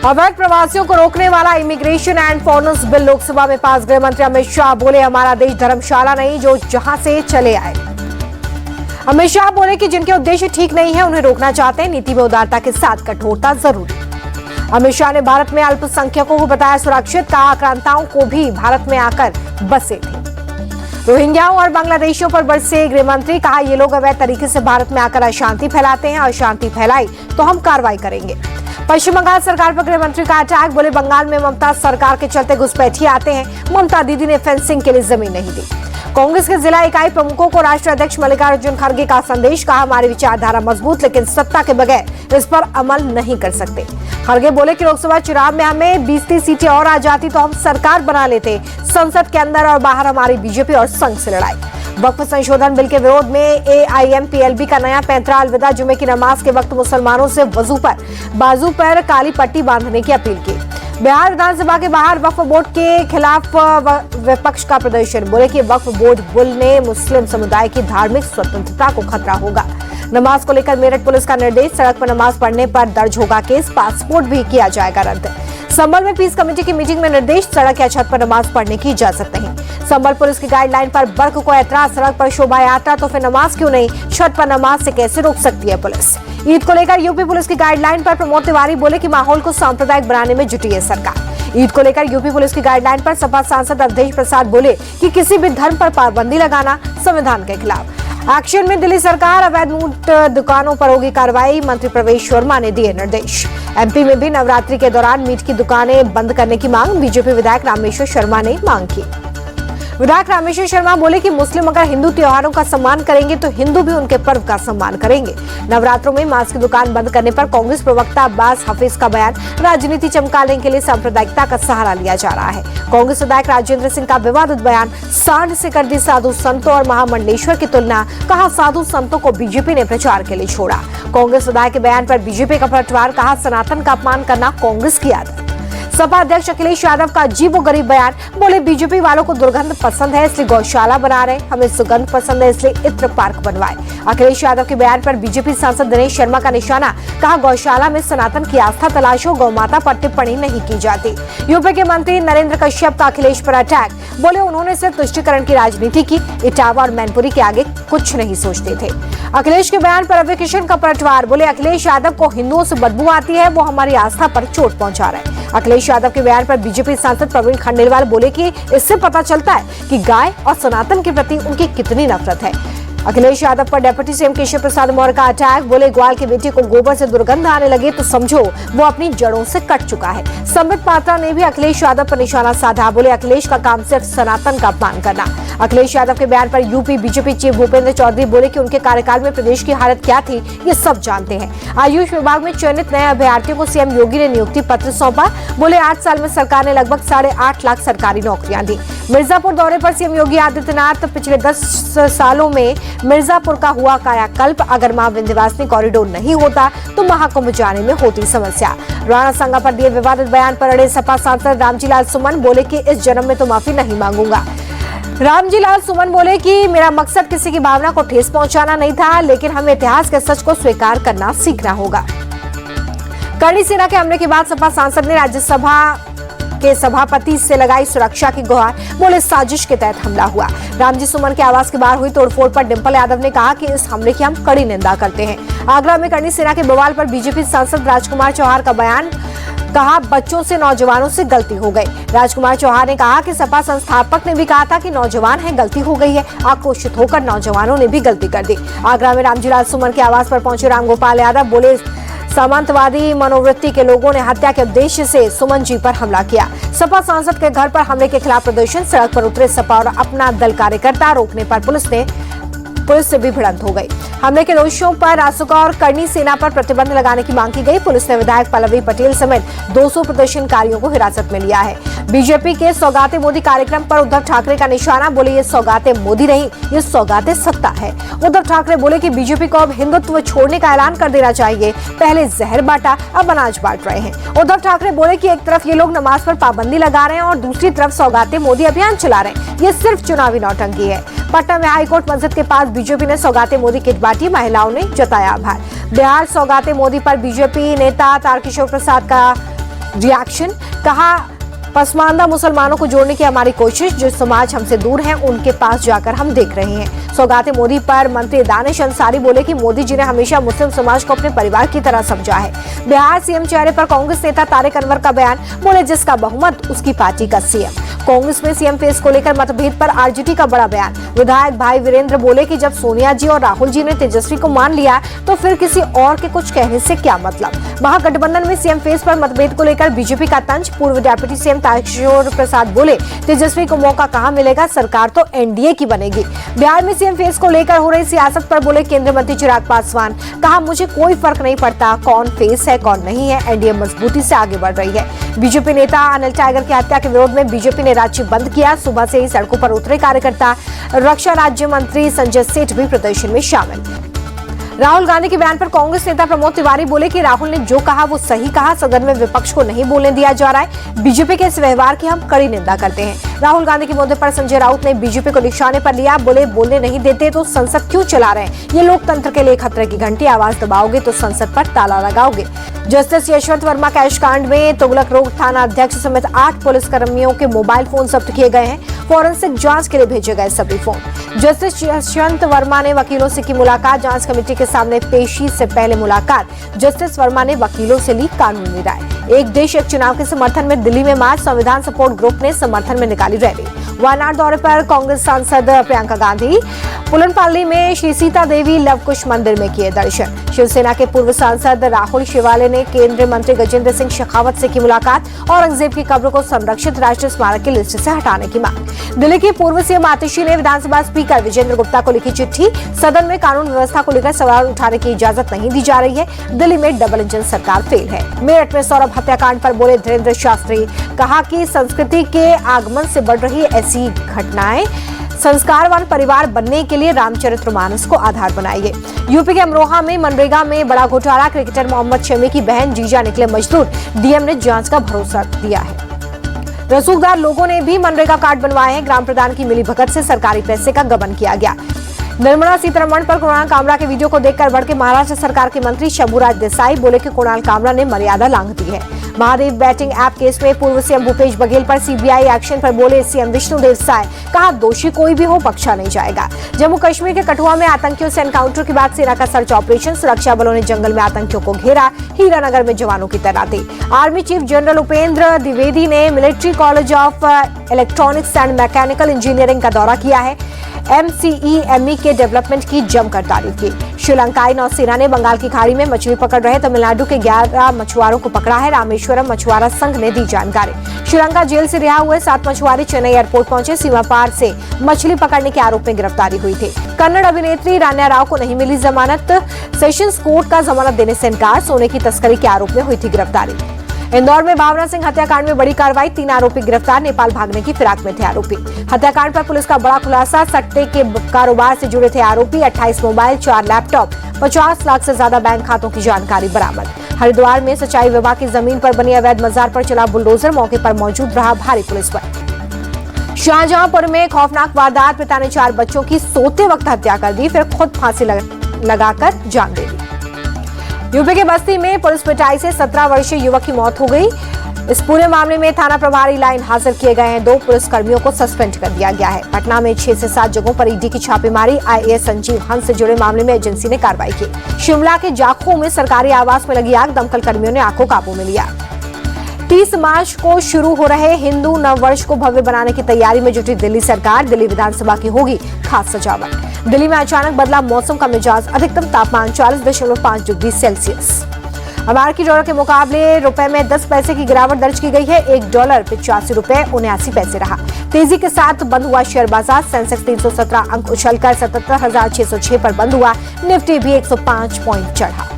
अवैध प्रवासियों को रोकने वाला immigration and foreigners bill Lok Sabha में पास। गृह मंत्री अमित शाह बोले, हमारा देश धर्मशाला नहीं जो जहां से चले आए। अमित शाह बोले कि जिनके उद्देश्य ठीक नहीं है उन्हें रोकना चाहते हैं, नीति में उदारता के साथ कठोरता जरूरी। अमित शाह ने भारत में अल्पसंख्यकों को बताया सुरक्षित, कहा आक्रांताओं को भी भारत में आकर बसे थे। रोहिंग्याओं और बांग्लादेशियों पर बरसे गृह मंत्री, कहा ये लोग अवैध तरीके से भारत में आकर अशांति फैलाते हैं, अशांति फैलाई तो हम कार्रवाई करेंगे। पश्चिम बंगाल सरकार पर गृह मंत्री का अटैक, बोले बंगाल में ममता सरकार के चलते घुसपैठिए आते हैं, ममता दीदी ने फेंसिंग के लिए जमीन नहीं दी। कांग्रेस के जिला इकाई प्रमुखों को राष्ट्रीय अध्यक्ष मल्लिकार्जुन खड़गे का संदेश, कहा हमारी विचारधारा मजबूत लेकिन सत्ता के बगैर इस पर अमल नहीं कर सकते। खड़गे बोले कि लोकसभा चुनाव में हमें 20-30 सीटें और आ जाती तो हम सरकार बना लेते, संसद के अंदर और बाहर हमारी बीजेपी और संघ से लड़ाई। वक्फ संशोधन बिल के विरोध में AIMPLB का नया पैंतरा, अलविदा जुमे की नमाज के वक्त मुसलमानों से बाजू पर काली पट्टी बांधने की अपील की। बिहार विधानसभा के बाहर वक्फ बोर्ड के खिलाफ विपक्ष का प्रदर्शन, बोले कि वक्फ बोर्ड बिल ने मुस्लिम समुदाय की धार्मिक स्वतंत्रता को खतरा होगा। नमाज को लेकर मेरठ पुलिस का निर्देश, सड़क पर नमाज पढ़ने पर दर्ज होगा केस, पासपोर्ट भी किया जाएगा रद्द। संभल में पीस कमेटी की मीटिंग में निर्देश, सड़क या छत पर नमाज पढ़ने की इजाजत नहीं। संभल पुलिस की गाइडलाइन पर बर्क को ऐतराज, सड़क पर शोभा यात्रा तो फिर नमाज क्यों नहीं, छत पर नमाज से कैसे रोक सकती है पुलिस। ईद को लेकर यूपी पुलिस की गाइडलाइन पर प्रमोद तिवारी बोले कि माहौल को सांप्रदायिक बनाने में जुटी है सरकार। ईद को लेकर यूपी पुलिस की गाइडलाइन पर सपा सांसद अवधेश प्रसाद बोले कि किसी भी धर्म पर पाबंदी लगाना संविधान के खिलाफ। एक्शन में दिल्ली सरकार, अवैध मीट दुकानों पर होगी कार्रवाई, मंत्री प्रवेश वर्मा ने दिए निर्देश। MP में भी नवरात्रि के दौरान मीट की दुकानें बंद करने की मांग, बीजेपी विधायक रामेश्वर शर्मा ने मांग की। विधायक रामेश्वर शर्मा बोले कि मुस्लिम अगर हिंदू त्योहारों का सम्मान करेंगे तो हिंदू भी उनके पर्व का सम्मान करेंगे। नवरात्रों में मांस की दुकान बंद करने पर कांग्रेस प्रवक्ता अब्बास हफीज का बयान, राजनीति चमकाने के लिए सांप्रदायिकता का सहारा लिया जा रहा है। कांग्रेस विधायक राजेंद्र सिंह का विवादित बयान, सांड से कर दी साधु संतों और महामंडलेश्वर की तुलना, कहा साधु संतों को बीजेपी ने प्रचार के लिए छोड़ा। कांग्रेस विधायक के बयान पर बीजेपी का पलटवार, कहा सनातन का अपमान करना कांग्रेस की आदत। सपा अध्यक्ष अखिलेश यादव का अजीबोगरीब बयान, बोले बीजेपी वालों को दुर्गंध पसंद है इसलिए गौशाला बना रहे, हमें सुगंध पसंद है इसलिए इत्र पार्क बनवाए। अखिलेश यादव के बयान पर बीजेपी सांसद दिनेश शर्मा का निशाना, कहा गौशाला में सनातन की आस्था तलाशो, गौमाता पर टिप्पणी नहीं की जाती। यूपी के मंत्री नरेंद्र कश्यप का अखिलेश पर अटैक, बोले उन्होंने सिर्फ तुष्टिकरण की राजनीति की, इटावा और मैनपुरी के आगे कुछ नहीं सोचते थे। अखिलेश के बयान पर रवि किशन का पलटवार, बोले अखिलेश यादव को हिंदुओं से बदबू आती है, वो हमारी आस्था पर चोट पहुंचा रहे हैं। अखिलेश यादव के बयान पर बीजेपी सांसद प्रवीण खंडेलवाल बोले कि इससे पता चलता है कि गाय और सनातन के प्रति उनकी कितनी नफरत है। अखिलेश यादव पर डिप्टी सीएम केशव प्रसाद मौर्य का अटैक, बोले ग्वाल की बेटी को गोबर से दुर्गंध आने लगे तो समझो वो अपनी जड़ों से कट चुका है। संबित पात्रा ने भी अखिलेश यादव पर निशाना साधा, बोले अखिलेश का काम सिर्फ सनातन का अपमान करना। अखिलेश यादव के बयान पर UP BJP chief Bhupendra Chaudhary बोले कि उनके कार्यकाल में प्रदेश की हालत क्या थी ये सब जानते हैं। आयुष विभाग में चयनित नए अभ्यर्थियों को सीएम योगी ने नियुक्ति पत्र सौंपा, बोले 8 साल में सरकार ने लगभग 8.5 लाख सरकारी नौकरियां दी। मिर्जापुर दौरे पर सीएम योगी आदित्यनाथ, पिछले 10 सालों में मिर्जापुर का हुआ कायाकल्प, अगर मां विंध्यवासिनी कॉरिडोर नहीं होता तो महाकुंभ जाने में होती समस्या। राणा संगा पर दिए विवादित बयान पर अड़े सपा सांसद रामजीलाल सुमन, बोले कि इस जन्म में तो माफी नहीं मांगूंगा। रामजीलाल सुमन बोले कि मेरा मकसद किसी की भावना को ठेस पहुंचाना नहीं था, लेकिन हमें इतिहास के सच को स्वीकार करना सीखना होगा। करणी सेना के हमले के बाद सपा सांसद ने राज्यसभा के सभापति से लगाई सुरक्षा की गुहार, बोले साजिश के तहत हमला हुआ। रामजी सुमन के आवास के बाहर हुई तोड़फोड़ पर डिंपल यादव ने कहा कि इस हमले की हम कड़ी निंदा करते हैं। आगरा में करणी सेना के बवाल पर बीजेपी सांसद राजकुमार चौहान का बयान, कहा बच्चों से नौजवानों से गलती हो गई। राजकुमार चौहान ने कहा कि सपा संस्थापक ने भी कहा था कि नौजवान है, गलती हो गई है, आक्रोशित होकर नौजवानों ने भी गलती कर दी। आगरा में रामजीलाल सुमन के आवास पर पहुंचे रामगोपाल यादव, बोले सामंतवादी मनोवृत्ति के लोगों ने हत्या के उद्देश्य से सुमन जी पर हमला किया। सपा सांसद के घर पर हमले के खिलाफ प्रदर्शन, सड़क पर उतरे सपा और अपना दल कार्यकर्ता, रोकने पर पुलिस से भी भिड़ंत हो गई। हमले के दोषियों पर रासुका और करणी सेना पर प्रतिबंध लगाने की मांग की गई। पुलिस ने विधायक पल्लवी पटेल समेत 200 प्रदर्शनकारियों को हिरासत में लिया है। बीजेपी के सौगाते मोदी कार्यक्रम पर उद्धव ठाकरे का निशाना, बोले ये सौगाते मोदी नहीं, ये सौगाते सत्ता है। उद्धव ठाकरे बोले कि बीजेपी को अब हिंदुत्व छोड़ने का ऐलान कर देना चाहिए, पहले जहर बांटा अब अनाज बांट रहे हैं। उद्धव ठाकरे बोले कि एक तरफ ये लोग नमाज पर पाबंदी लगा रहे हैं और दूसरी तरफ सौगाते मोदी अभियान चला रहे हैं, ये सिर्फ चुनावी नौटंकी है। पटना में हाईकोर्ट मस्जिद के पास बीजेपी ने सौगाते मोदी किट बांटी, महिलाओं ने जताया आभार। बिहार सौगाते मोदी पर बीजेपी नेता तारकिशोर प्रसाद का रिएक्शन, कहा पसमानदा मुसलमानों को जोड़ने की हमारी कोशिश, जो समाज हमसे दूर हैं उनके पास जाकर हम देख रहे हैं। सौगाते मोदी पर मंत्री दानिश अंसारी बोले कि मोदी जी ने हमेशा मुस्लिम समाज को अपने परिवार की तरह समझा है। बिहार सीएम चेहरे पर कांग्रेस नेता तारिक अनवर का बयान, बोले जिसका बहुमत उसकी पार्टी का सीएम। कांग्रेस में सीएम फेस को लेकर मतभेद पर आरजेडी का बड़ा बयान। विधायक भाई वीरेंद्र बोले कि जब सोनिया जी और राहुल जी ने तेजस्वी को मान लिया तो फिर किसी और के कुछ कहने से क्या मतलब। महागठबंधन में सीएम फेस पर मतभेद को लेकर बीजेपी का तंज। पूर्व डिप्टी सीएम तारकिशोर प्रसाद बोले तेजस्वी को मौका कहां मिलेगा, सरकार तो एनडीए की बनेगी। बिहार में सीएम फेस को लेकर हो रही सियासत पर बोले केंद्रीय मंत्री चिराग पासवान, कहा मुझे कोई फर्क नहीं पड़ता कौन फेस है कौन नहीं है, एनडीए मजबूती से आगे बढ़ रही है। बीजेपी नेता अनिल टाइगर की हत्या के विरोध में बीजेपी ने राज्य बंद किया। सुबह से ही सड़कों पर उतरे कार्यकर्ता। रक्षा राज्य मंत्री संजय सेठ भी प्रदर्शन में शामिल। राहुल गांधी के बयान पर कांग्रेस नेता प्रमोद तिवारी बोले कि राहुल ने जो कहा वो सही कहा, सदन में विपक्ष को नहीं बोलने दिया जा रहा है। बीजेपी के इस व्यवहार की हम कड़ी निंदा करते हैं। राहुल गांधी के मुद्दे पर संजय राउत ने बीजेपी को निशाने पर लिया, बोले बोलने नहीं देते तो संसद क्यों चला रहे हैं, ये लोकतंत्र के लिए खतरे की घंटी, आवाज दबाओगे तो संसद पर ताला लगाओगे। जस्टिस यशवंत वर्मा कैश कांड में तुगलक रोड थाना अध्यक्ष समेत 8 पुलिसकर्मियों के मोबाइल फोन जब्त किए गए हैं। फॉरेंसिक जांच के लिए भेजे गए सभी फोन। जस्टिस यशवंत वर्मा ने वकीलों से की मुलाकात। जांच कमेटी के सामने पेशी से पहले मुलाकात। जस्टिस वर्मा ने वकीलों से ली कानूनी राय। एक देश एक चुनाव के समर्थन में दिल्ली में मार्च। संविधान सपोर्ट ग्रुप ने समर्थन में निकाली रैली। वायनाड दौरे पर कांग्रेस सांसद प्रियंका गांधी। पुलनपल्ली में श्री सीता देवी लवकुश मंदिर में किए दर्शन। शिवसेना के पूर्व सांसद राहुल शिवाले ने केंद्रीय मंत्री गजेंद्र सिंह शेखावत से की मुलाकात। औरंगजेब की कब्र को संरक्षित राष्ट्रीय स्मारक की लिस्ट से हटाने की मांग। दिल्ली की पूर्व सीएम आतिशी ने विधानसभा स्पीकर विजेंद्र गुप्ता को लिखी चिट्ठी। सदन में कानून व्यवस्था को लेकर सवाल उठाने की इजाजत नहीं दी जा रही है। दिल्ली में डबल इंजन सरकार फेल है। मेरठ में सौरभ हत्याकांड पर बोले धीरेन्द्र शास्त्री, कहा कि संस्कृति के आगमन से बढ़ रही ऐसी घटनाएं संस्कारवान परिवार बनने के लिए रामचरितमानस को आधार बनाइए। यूपी के अमरोहा में मनरेगा में बड़ा घोटाला। क्रिकेटर मोहम्मद शमी की बहन जीजा निकले मजदूर। डीएम ने जांच का भरोसा दिया है। रसूखदार लोगों ने भी मनरेगा कार्ड बनवाए हैं। ग्राम प्रधान की मिलीभगत से सरकारी पैसे का गबन किया गया। निर्मला सीतारमण पर कुणाल कामरा के वीडियो को देखकर भड़के महाराष्ट्र सरकार के मंत्री शंभूराज देसाई। बोले कि कुणाल कामरा ने मर्यादा लांघ दी है। महादेव बैटिंग ऐप केस में पूर्व सीएम भूपेश बघेल पर सीबीआई एक्शन पर बोले सीएम विष्णुदेव साय, कहा दोषी कोई भी हो बख्शा नहीं जाएगा। जम्मू कश्मीर के कठुआ में आतंकियों से एनकाउंटर के बाद सेना का सर्च ऑपरेशन। सुरक्षा बलों ने जंगल में आतंकियों को घेरा। हीरानगर में जवानों की तैनाती। Army chief general Upendra Dwivedi ने military college of electronics and mechanical engineering का दौरा किया है। MCEME के डेवलपमेंट की जमकर तारीफ की। श्रीलंकाई नौसेना ने बंगाल की खाड़ी में मछली पकड़ रहे तमिलनाडु के 11 मछुआरों को पकड़ा है। रामेश्वरम मछुआरा संघ ने दी जानकारी। श्रीलंका जेल से रिहा हुए 7 मछुआरे चेन्नई एयरपोर्ट पहुंचे। सीमा पार से मछली पकड़ने के आरोप में गिरफ्तारी हुई थी। कन्नड़ अभिनेत्री रान्या राव को नहीं मिली जमानत। सेशंस कोर्ट का जमानत देने से इनकार। सोने की तस्करी के आरोप में हुई थी गिरफ्तारी। इंदौर में भावना सिंह हत्याकांड में बड़ी कार्रवाई। 3 आरोपी गिरफ्तार। नेपाल भागने की फिराक में थे आरोपी। हत्याकांड पर पुलिस का बड़ा खुलासा। सट्टे के कारोबार से जुड़े थे आरोपी। 28 मोबाइल, 4 लैपटॉप, 50 लाख से ज्यादा बैंक खातों की जानकारी बरामद। हरिद्वार में सिंचाई विभाग की जमीन पर बनी अवैध मजार पर चला बुलडोजर। मौके पर मौजूद रहा भारी पुलिस बल। शाहजहांपुर में खौफनाक वारदात। पिता ने 4 बच्चों की सोते वक्त हत्या कर दी, फिर खुद फांसी लगाकर जान दे दी। यूपी के बस्ती में पुलिस पिटाई से 17 वर्षीय युवक की मौत हो गई। इस पूरे मामले में थाना प्रभारी लाइन हाजिर किए गए हैं। 2 पुलिसकर्मियों को सस्पेंड कर दिया गया है। पटना में 6 से 7 जगहों पर ईडी की छापेमारी। IAS संजीव हंस से जुड़े मामले में एजेंसी ने कार्रवाई की। शिमला के जाखू में सरकारी आवास में लगी आग। दमकल कर्मियों ने आग को काबू में लिया। 30 मार्च को शुरू हो रहे हिंदू नववर्ष को भव्य बनाने की तैयारी में जुटी दिल्ली सरकार। दिल्ली विधानसभा की होगी खास सजावट। दिल्ली में अचानक बदला मौसम का मिजाज। अधिकतम तापमान 40.5 डिग्री सेल्सियस। अमेरिकी डॉलर के मुकाबले रुपए में 10 पैसे की गिरावट दर्ज की गई है। $1 $85.79 रहा। तेजी के साथ बंद हुआ शेयर बाजार। सेंसेक्स 317 अंक उछलकर 77,606 पर बंद हुआ। निफ्टी भी 105 पॉइंट चढ़ा।